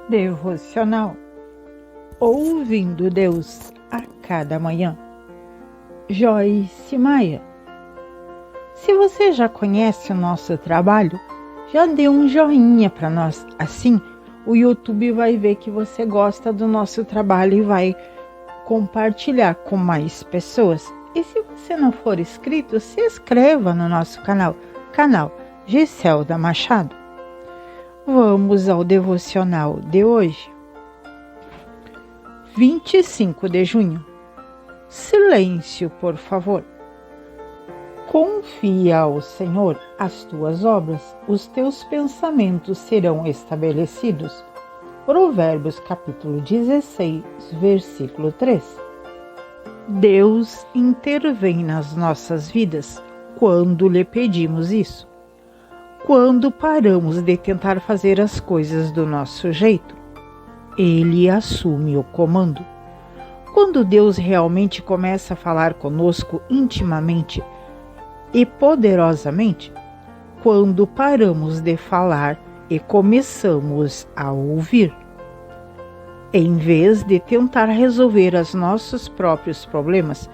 Devocional Ouvindo Deus a cada manhã. Joyce Meyer. Se você já conhece o nosso trabalho, já dê um joinha para nós. Assim, o YouTube vai ver que você gosta do nosso trabalho e vai compartilhar com mais pessoas. E se você não for inscrito, se inscreva no nosso canal Giselda Machado. Vamos ao devocional de hoje. 25 de junho. Silêncio, por favor. Confia ao Senhor as tuas obras, os teus pensamentos serão estabelecidos. Provérbios capítulo 16, versículo 3. Deus intervém nas nossas vidas quando lhe pedimos isso. Quando paramos de tentar fazer as coisas do nosso jeito, Ele assume o comando. Quando Deus realmente começa a falar conosco intimamente e poderosamente, quando paramos de falar e começamos a ouvir. Em vez de tentar resolver os nossos próprios problemas,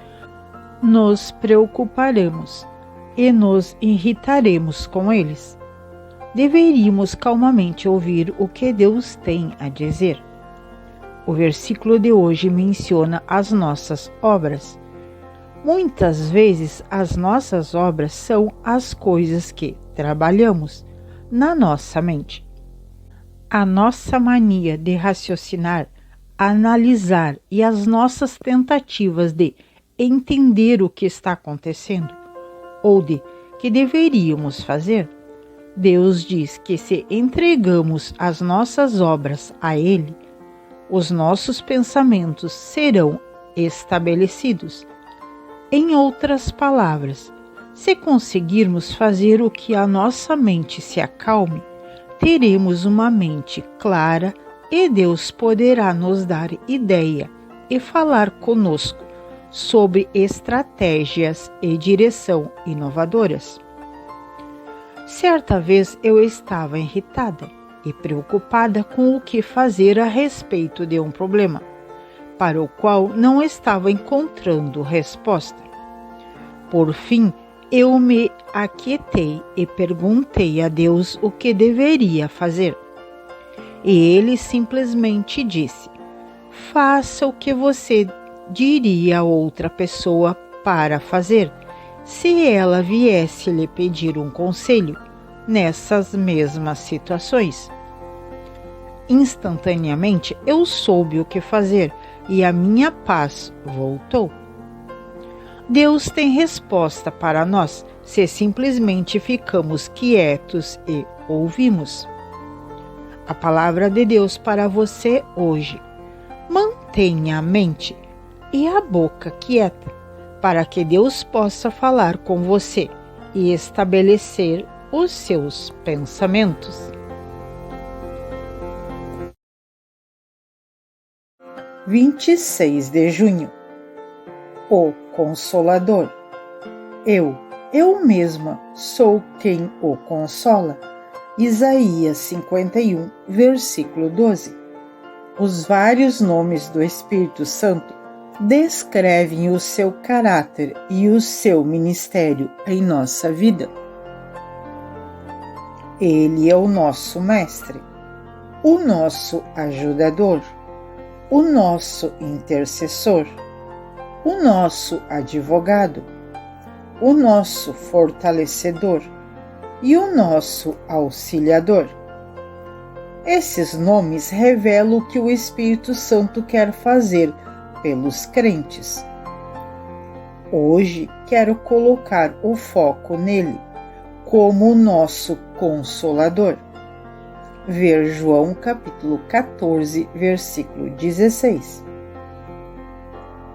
nos preocuparemos e nos irritaremos com eles. Deveríamos calmamente ouvir o que Deus tem a dizer. O versículo de hoje menciona as nossas obras. Muitas vezes as nossas obras são as coisas que trabalhamos na nossa mente. A nossa mania de raciocinar, analisar e as nossas tentativas de entender o que está acontecendo ou de que deveríamos fazer. Deus diz que se entregamos as nossas obras a Ele, os nossos pensamentos serão estabelecidos. Em outras palavras, se conseguirmos fazer o que a nossa mente se acalme, teremos uma mente clara e Deus poderá nos dar ideia e falar conosco sobre estratégias e direção inovadoras. Certa vez eu estava irritada e preocupada com o que fazer a respeito de um problema, para o qual não estava encontrando resposta. Por fim, eu me aquietei e perguntei a Deus o que deveria fazer. E Ele simplesmente disse: faça o que você diria a outra pessoa para fazer, se ela viesse lhe pedir um conselho nessas mesmas situações. Instantaneamente eu soube o que fazer e a minha paz voltou. Deus tem resposta para nós se simplesmente ficamos quietos e ouvimos. A palavra de Deus para você hoje: mantenha a mente e a boca quieta, para que Deus possa falar com você e estabelecer os seus pensamentos. – 26 de junho. O Consolador. Eu mesma sou quem o consola. Isaías 51, versículo 12. Os vários nomes do Espírito Santo descrevem o seu caráter e o seu ministério em nossa vida. Ele é o nosso mestre, o nosso ajudador, o nosso intercessor, o nosso advogado, o nosso fortalecedor e o nosso auxiliador. Esses nomes revelam o que o Espírito Santo quer fazer pelos crentes. Hoje quero colocar o foco nele como o nosso Consolador. Ver João capítulo 14, versículo 16.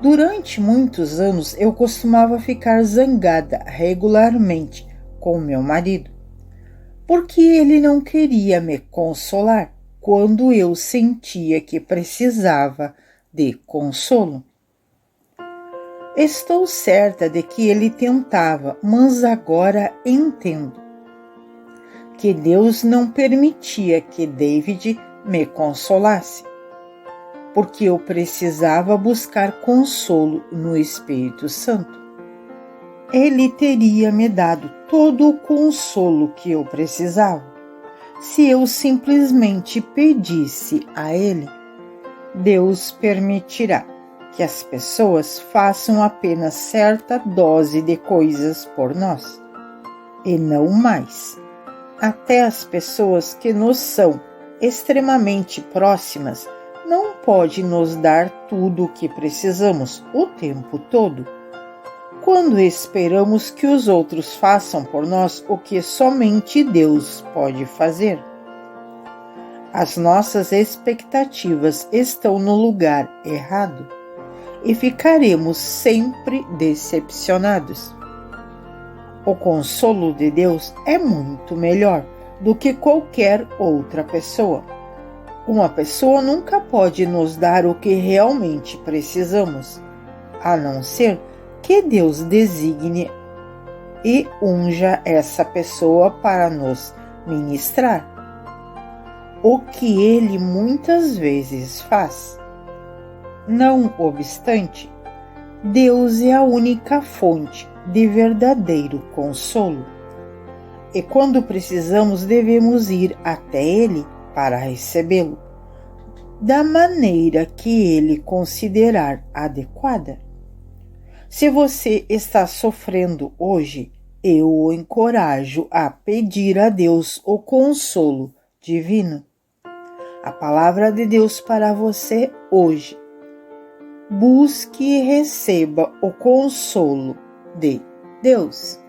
Durante muitos anos eu costumava ficar zangada regularmente com meu marido, porque ele não queria me consolar quando eu sentia que precisava de consolo. Estou certa de que ele tentava, mas agora entendo que Deus não permitia que David me consolasse, porque eu precisava buscar consolo no Espírito Santo. Ele teria me dado todo o consolo que eu precisava, se eu simplesmente pedisse a Ele. Deus permitirá que as pessoas façam apenas certa dose de coisas por nós, e não mais. Até as pessoas que nos são extremamente próximas não podem nos dar tudo o que precisamos o tempo todo. Quando esperamos que os outros façam por nós o que somente Deus pode fazer, as nossas expectativas estão no lugar errado e ficaremos sempre decepcionados. O consolo de Deus é muito melhor do que qualquer outra pessoa. Uma pessoa nunca pode nos dar o que realmente precisamos, a não ser que Deus designe e unja essa pessoa para nos ministrar, o que Ele muitas vezes faz. Não obstante, Deus é a única fonte de verdadeiro consolo, e quando precisamos devemos ir até Ele para recebê-lo, da maneira que Ele considerar adequada. Se você está sofrendo hoje, eu o encorajo a pedir a Deus o consolo divino. A palavra de Deus para você hoje. Busque e receba o consolo de Deus.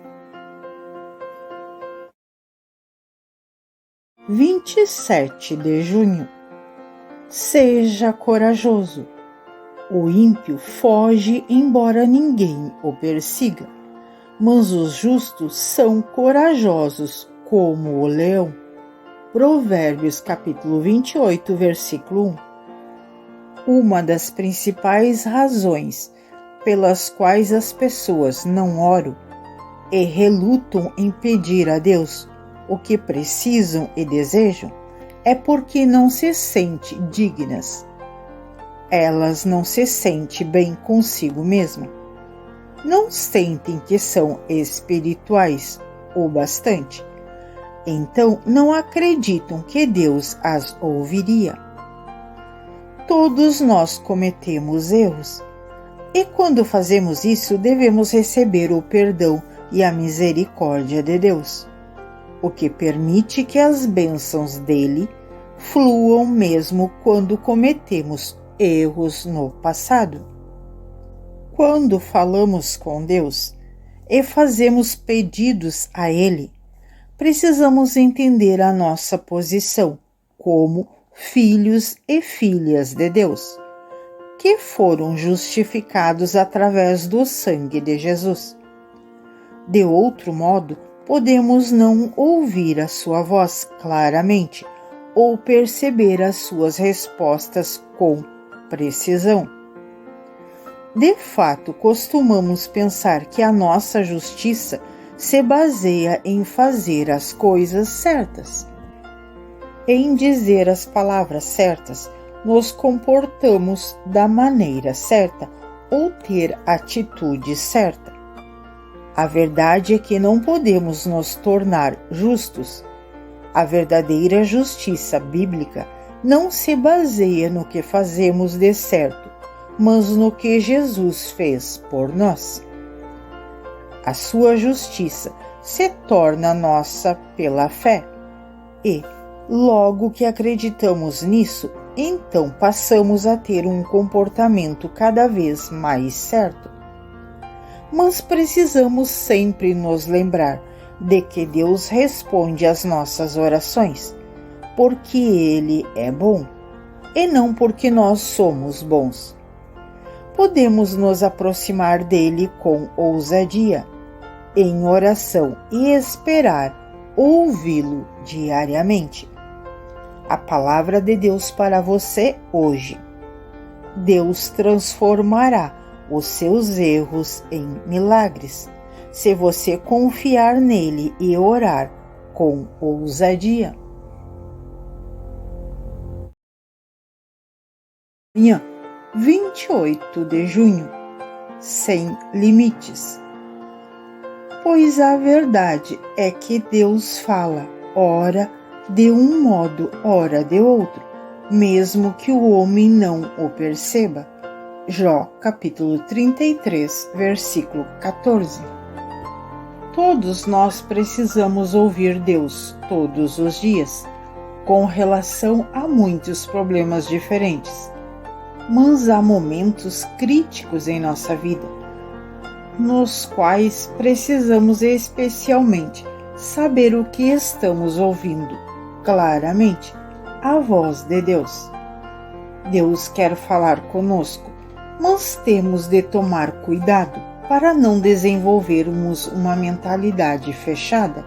27 de junho. Seja corajoso. O ímpio foge embora ninguém o persiga, mas os justos são corajosos como o leão. Provérbios capítulo 28, versículo 1. Uma das principais razões pelas quais as pessoas não oram e relutam em pedir a Deus o que precisam e desejam é porque não se sentem dignas. Elas não se sentem bem consigo mesmas. Não sentem que são espirituais o bastante. Então não acreditam que Deus as ouviria. Todos nós cometemos erros. E quando fazemos isso, devemos receber o perdão e a misericórdia de Deus, o que permite que as bênçãos dele fluam mesmo quando cometemos erros no passado. Quando falamos com Deus e fazemos pedidos a Ele, precisamos entender a nossa posição como filhos e filhas de Deus, que foram justificados através do sangue de Jesus. De outro modo, podemos não ouvir a sua voz claramente ou perceber as suas respostas com precisão. De fato, costumamos pensar que a nossa justiça se baseia em fazer as coisas certas. Em dizer as palavras certas, nos comportamos da maneira certa ou ter atitude certa. A verdade é que não podemos nos tornar justos. A verdadeira justiça bíblica não se baseia no que fazemos de certo, mas no que Jesus fez por nós. A sua justiça se torna nossa pela fé. E, logo que acreditamos nisso, então passamos a ter um comportamento cada vez mais certo. Mas precisamos sempre nos lembrar de que Deus responde às nossas orações, porque Ele é bom, e não porque nós somos bons. Podemos nos aproximar dele com ousadia, em oração e esperar ouvi-lo diariamente. A palavra de Deus para você hoje. Deus transformará os seus erros em milagres, se você confiar nele e orar com ousadia. Manhã, 28 de junho, sem limites. Pois a verdade é que Deus fala, ora de um modo, ora de outro, mesmo que o homem não o perceba. Jó, capítulo 33, versículo 14. Todos nós precisamos ouvir Deus todos os dias, com relação a muitos problemas diferentes. Mas há momentos críticos em nossa vida, nos quais precisamos especialmente saber o que estamos ouvindo, claramente, a voz de Deus. Deus quer falar conosco, mas temos de tomar cuidado para não desenvolvermos uma mentalidade fechada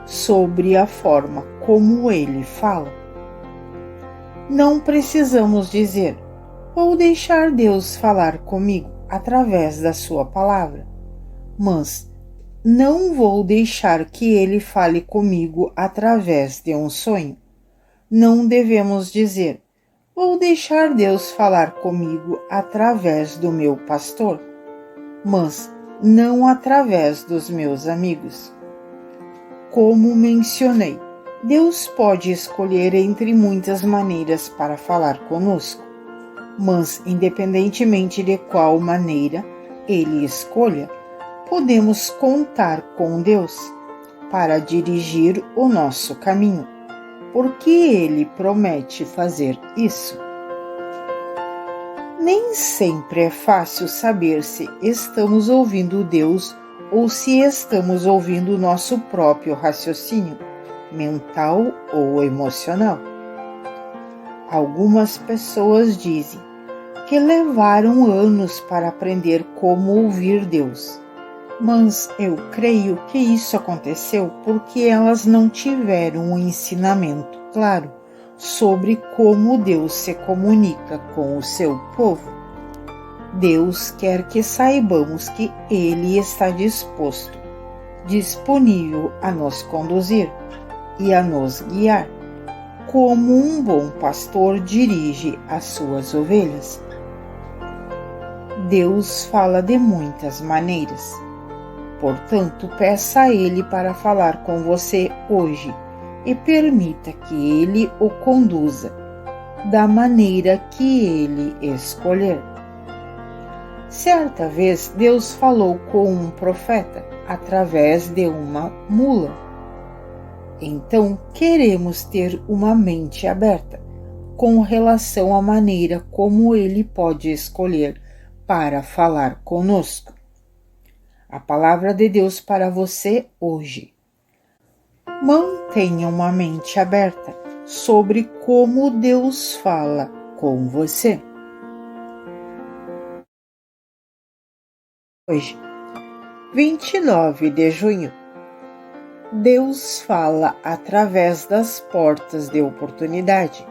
sobre a forma como Ele fala. Não precisamos dizer, vou deixar Deus falar comigo através da sua palavra, mas não vou deixar que Ele fale comigo através de um sonho. Não devemos dizer, vou deixar Deus falar comigo através do meu pastor, mas não através dos meus amigos. Como mencionei, Deus pode escolher entre muitas maneiras para falar conosco, mas independentemente de qual maneira Ele escolha, podemos contar com Deus para dirigir o nosso caminho, porque Ele promete fazer isso. Nem sempre é fácil saber se estamos ouvindo Deus ou se estamos ouvindo o nosso próprio raciocínio, mental ou emocional. Algumas pessoas dizem que levaram anos para aprender como ouvir Deus, mas eu creio que isso aconteceu porque elas não tiveram um ensinamento claro sobre como Deus se comunica com o seu povo. Deus quer que saibamos que Ele está disponível a nos conduzir e a nos guiar, como um bom pastor dirige as suas ovelhas. Deus fala de muitas maneiras. Portanto, peça a Ele para falar com você hoje e permita que Ele o conduza da maneira que Ele escolher. Certa vez, Deus falou com um profeta através de uma mula. Então, queremos ter uma mente aberta com relação à maneira como Ele pode escolher para falar conosco. A palavra de Deus para você hoje. Mantenha uma mente aberta sobre como Deus fala com você. Hoje, 29 de junho, Deus fala através das portas de oportunidade.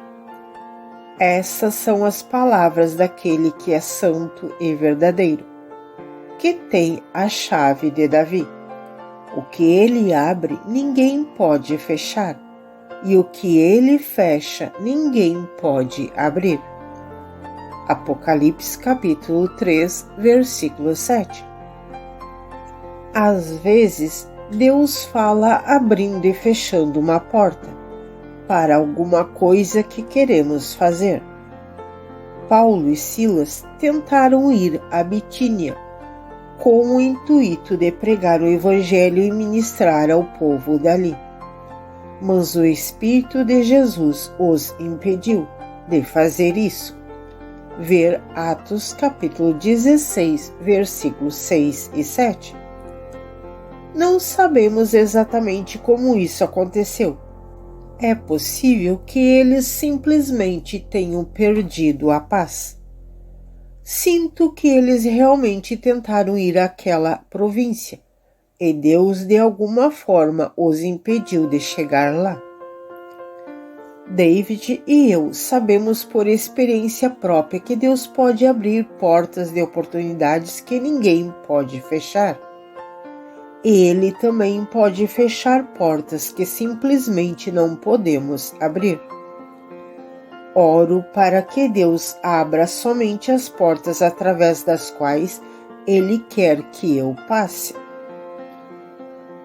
Essas são as palavras daquele que é santo e verdadeiro, que tem a chave de Davi. O que ele abre, ninguém pode fechar, e o que ele fecha, ninguém pode abrir. Apocalipse capítulo 3, versículo 7. Às vezes, Deus fala abrindo e fechando uma porta para alguma coisa que queremos fazer. Paulo e Silas tentaram ir a Bitínia com o intuito de pregar o Evangelho e ministrar ao povo dali. Mas o Espírito de Jesus os impediu de fazer isso. Ver Atos capítulo 16, versículos 6 e 7. Não sabemos exatamente como isso aconteceu. É possível que eles simplesmente tenham perdido a paz. Sinto que eles realmente tentaram ir àquela província e Deus de alguma forma os impediu de chegar lá. David e eu sabemos por experiência própria que Deus pode abrir portas de oportunidades que ninguém pode fechar. Ele também pode fechar portas que simplesmente não podemos abrir. oro para que Deus abra somente as portas através das quais Ele quer que eu passe.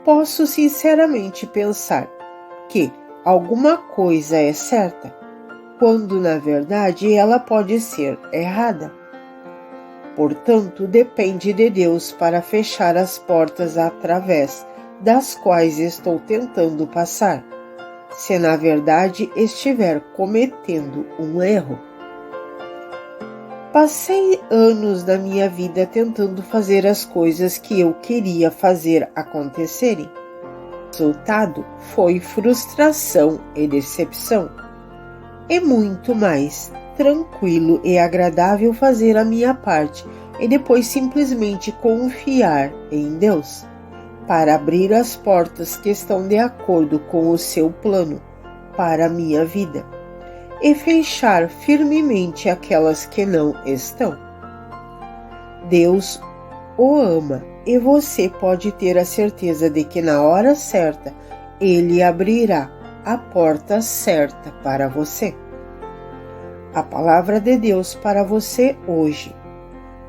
Posso sinceramente pensar que alguma coisa é certa, quando na verdade ela pode ser errada. Portanto, depende de Deus para fechar as portas através das quais estou tentando passar, se na verdade estiver cometendo um erro. Passei anos da minha vida tentando fazer as coisas que eu queria fazer acontecerem. O resultado foi frustração e decepção. É muito mais tranquilo e agradável fazer a minha parte e depois simplesmente confiar em Deus para abrir as portas que estão de acordo com o seu plano para a minha vida e fechar firmemente aquelas que não estão. Deus o ama e você pode ter a certeza de que na hora certa Ele abrirá a porta certa para você. A palavra de Deus para você hoje.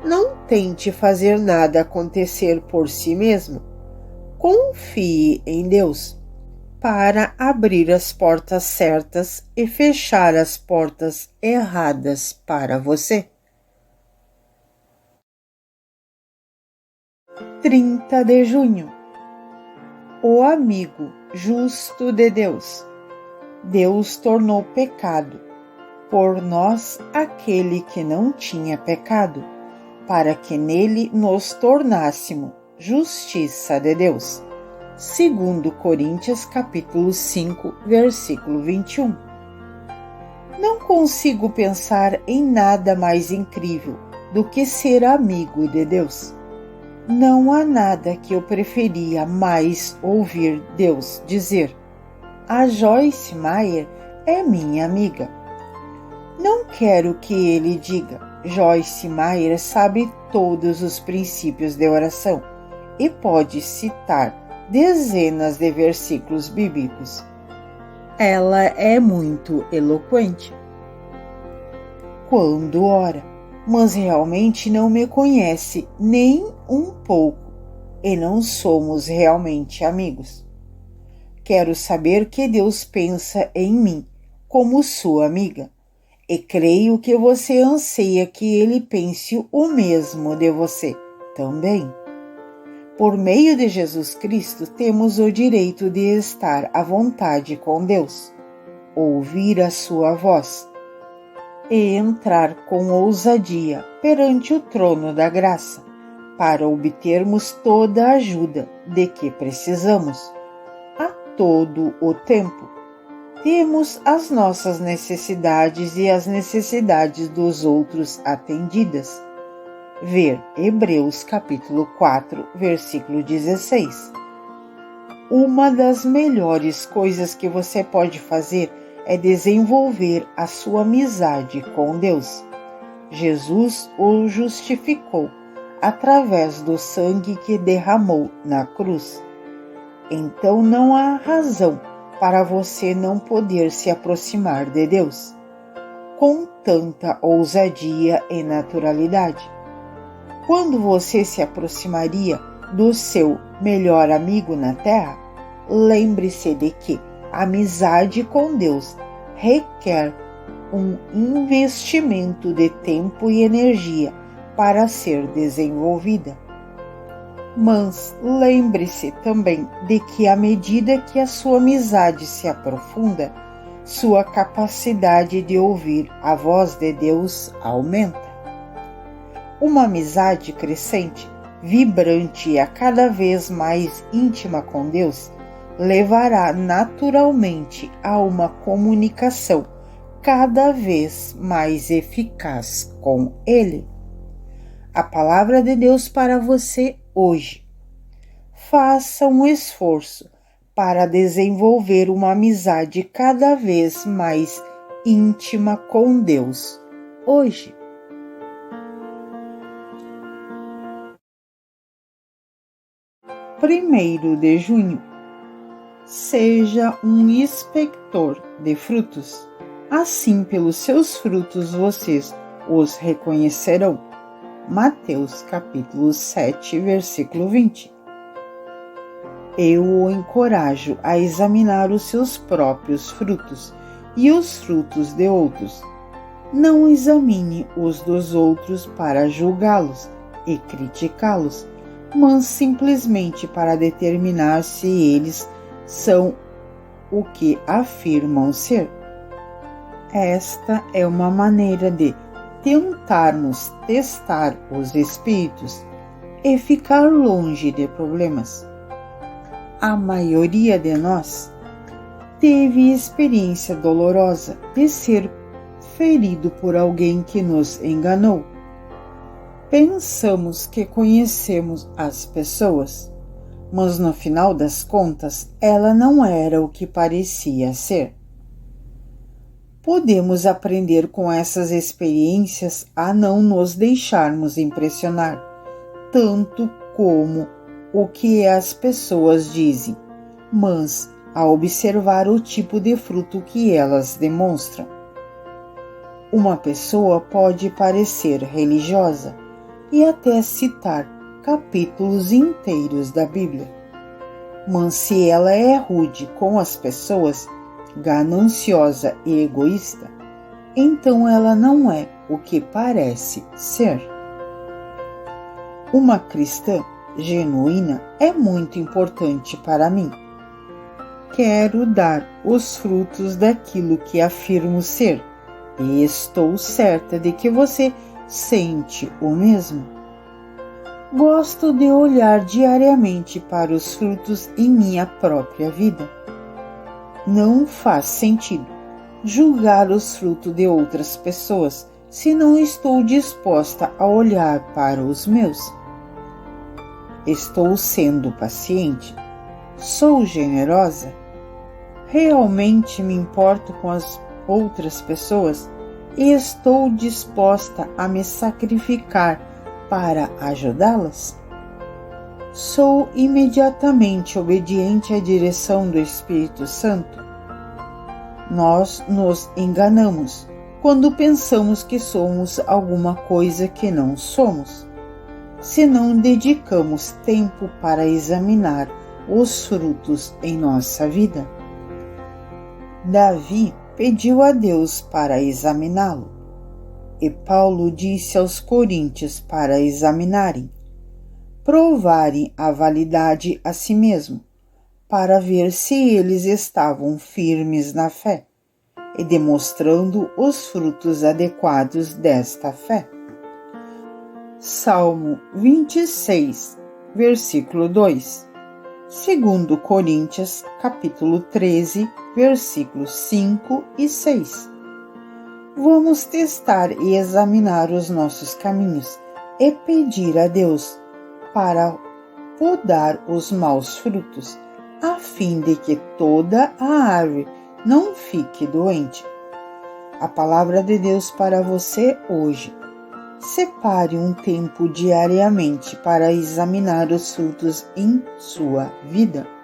Não tente fazer nada acontecer por si mesmo. Confie em Deus para abrir as portas certas e fechar as portas erradas para você. 30 de junho. O amigo justo de Deus. Deus tornou pecado por nós aquele que não tinha pecado, para que nele nos tornássemos justiça de Deus. 2 Coríntios capítulo 5, versículo 21. Não consigo pensar em nada mais incrível do que ser amigo de Deus. Não há nada que eu preferia mais ouvir Deus dizer: a Joyce Meyer é minha amiga. Não quero que ele diga: Joyce Meyer sabe todos os princípios de oração e pode citar dezenas de versículos bíblicos. Ela é muito eloquente quando ora, mas realmente não me conhece nem um pouco e não somos realmente amigos. Quero saber que Deus pensa em mim como sua amiga. E creio que você anseia que Ele pense o mesmo de você também. Por meio de Jesus Cristo, temos o direito de estar à vontade com Deus, ouvir a sua voz e entrar com ousadia perante o trono da graça, para obtermos toda a ajuda de que precisamos, a todo o tempo. Temos as nossas necessidades e as necessidades dos outros atendidas. Ver Hebreus capítulo 4, versículo 16. Uma das melhores coisas que você pode fazer é desenvolver a sua amizade com Deus. Jesus o justificou através do sangue que derramou na cruz. Então não há razão para você não poder se aproximar de Deus com tanta ousadia e naturalidade. Quando você se aproximaria do seu melhor amigo na terra, lembre-se de que a amizade com Deus requer um investimento de tempo e energia para ser desenvolvida. Mas lembre-se também de que à medida que a sua amizade se aprofunda, sua capacidade de ouvir a voz de Deus aumenta. Uma amizade crescente, vibrante e a cada vez mais íntima com Deus levará naturalmente a uma comunicação cada vez mais eficaz com Ele. A palavra de Deus para você hoje. Faça um esforço para desenvolver uma amizade cada vez mais íntima com Deus hoje. Primeiro de junho. Seja um inspector de frutos. assim pelos seus frutos vocês os reconhecerão. Mateus capítulo 7, versículo 20. Eu o encorajo a examinar os seus próprios frutos e os frutos de outros. Não examine os dos outros para julgá-los e criticá-los, mas simplesmente para determinar se eles são o que afirmam ser. Esta é uma maneira de tentarmos testar os espíritos e ficar longe de problemas. A maioria de nós teve experiência dolorosa de ser ferido por alguém que nos enganou. Pensamos que conhecemos as pessoas, mas no final das contas ela não era o que parecia ser. Podemos aprender com essas experiências a não nos deixarmos impressionar, tanto como o que as pessoas dizem, mas a observar o tipo de fruto que elas demonstram. Uma pessoa pode parecer religiosa e até citar capítulos inteiros da Bíblia, mas se ela é rude com as pessoas, gananciosa e egoísta, então ela não é o que parece ser. Uma cristã genuína é muito importante para mim. Quero dar os frutos daquilo que afirmo ser, e estou certa de que você sente o mesmo. Gosto de olhar diariamente para os frutos em minha própria vida. Não faz sentido julgar os frutos de outras pessoas se não estou disposta a olhar para os meus. Estou sendo paciente? Sou generosa? Realmente me importo com as outras pessoas e estou disposta a me sacrificar para ajudá-las? Sou imediatamente obediente à direção do Espírito Santo? Nós nos enganamos quando pensamos que somos alguma coisa que não somos, se não dedicamos tempo para examinar os frutos em nossa vida. Davi pediu a Deus para examiná-lo, e Paulo disse aos coríntios para examinarem, provarem a validade a si mesmo, para ver se eles estavam firmes na fé, e demonstrando os frutos adequados desta fé. Salmo 26, versículo 2. 2 Coríntios, capítulo 13, versículos 5 e 6. Vamos testar e examinar os nossos caminhos e pedir a Deus para podar os maus frutos, a fim de que toda a árvore não fique doente. A palavra de Deus para você hoje. Separe um tempo diariamente para examinar os frutos em sua vida.